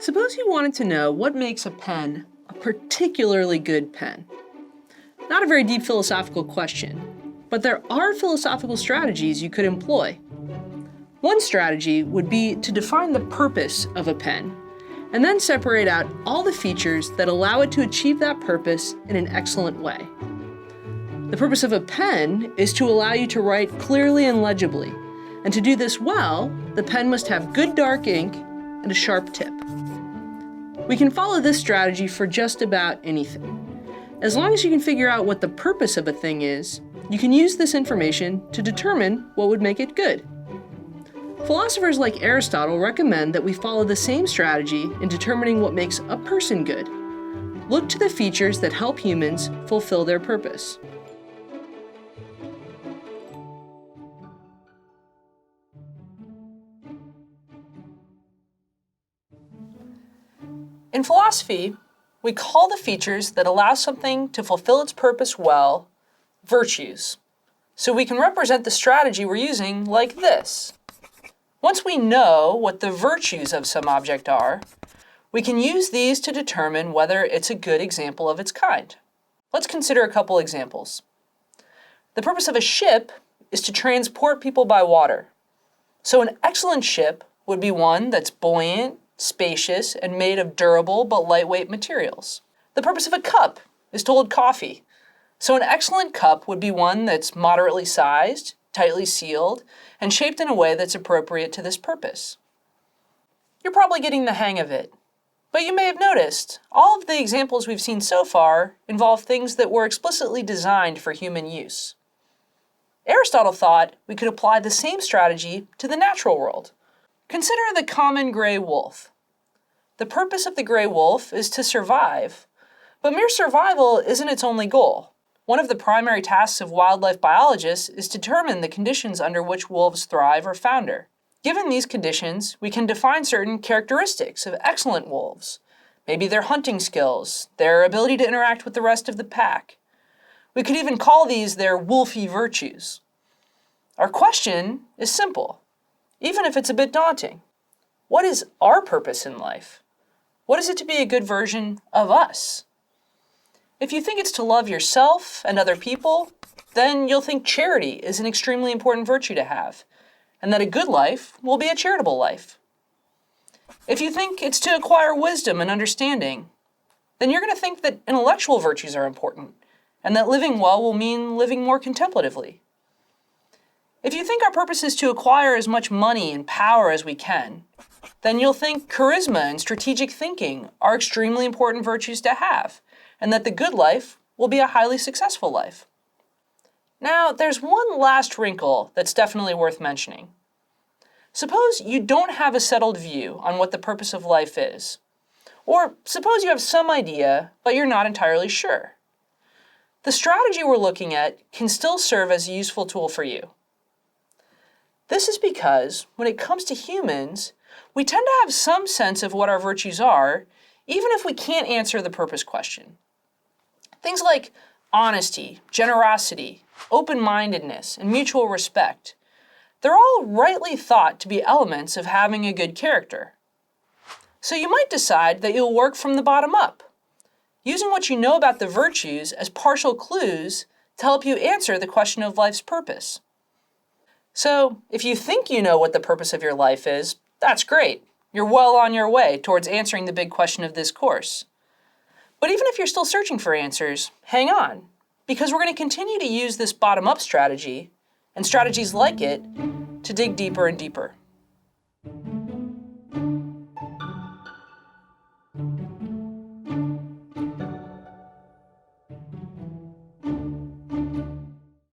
Suppose you wanted to know what makes a pen a particularly good pen. Not a very deep philosophical question, but there are philosophical strategies you could employ. One strategy would be to define the purpose of a pen, and then separate out all the features that allow it to achieve that purpose in an excellent way. The purpose of a pen is to allow you to write clearly and legibly, and to do this well, the pen must have good dark ink and a sharp tip. We can follow this strategy for just about anything. As long as you can figure out what the purpose of a thing is, you can use this information to determine what would make it good. Philosophers like Aristotle recommend that we follow the same strategy in determining what makes a person good. Look to the features that help humans fulfill their purpose. In philosophy, we call the features that allow something to fulfill its purpose well virtues. So we can represent the strategy we're using like this. Once we know what the virtues of some object are, we can use these to determine whether it's a good example of its kind. Let's consider a couple examples. The purpose of a ship is to transport people by water. So an excellent ship would be one that's buoyant, spacious, and made of durable but lightweight materials. The purpose of a cup is to hold coffee. So an excellent cup would be one that's moderately sized, tightly sealed, and shaped in a way that's appropriate to this purpose. You're probably getting the hang of it, but you may have noticed all of the examples we've seen so far involve things that were explicitly designed for human use. Aristotle thought we could apply the same strategy to the natural world. Consider the common gray wolf. The purpose of the gray wolf is to survive, but mere survival isn't its only goal. One of the primary tasks of wildlife biologists is to determine the conditions under which wolves thrive or founder. Given these conditions, we can define certain characteristics of excellent wolves. Maybe their hunting skills, their ability to interact with the rest of the pack. We could even call these their wolfy virtues. Our question is simple, even if it's a bit daunting. What is our purpose in life? What is it to be a good version of us? If you think it's to love yourself and other people, then you'll think charity is an extremely important virtue to have, and that a good life will be a charitable life. If you think it's to acquire wisdom and understanding, then you're going to think that intellectual virtues are important, and that living well will mean living more contemplatively. If you think our purpose is to acquire as much money and power as we can, then you'll think charisma and strategic thinking are extremely important virtues to have, and that the good life will be a highly successful life. Now, there's one last wrinkle that's definitely worth mentioning. Suppose you don't have a settled view on what the purpose of life is. Or suppose you have some idea, but you're not entirely sure. The strategy we're looking at can still serve as a useful tool for you. This is because when it comes to humans, we tend to have some sense of what our virtues are, even if we can't answer the purpose question. Things like honesty, generosity, open-mindedness, and mutual respect, they're all rightly thought to be elements of having a good character. So you might decide that you'll work from the bottom up, using what you know about the virtues as partial clues to help you answer the question of life's purpose. So if you think you know what the purpose of your life is, that's great. You're well on your way towards answering the big question of this course. But even if you're still searching for answers, hang on, because we're going to continue to use this bottom-up strategy and strategies like it to dig deeper and deeper.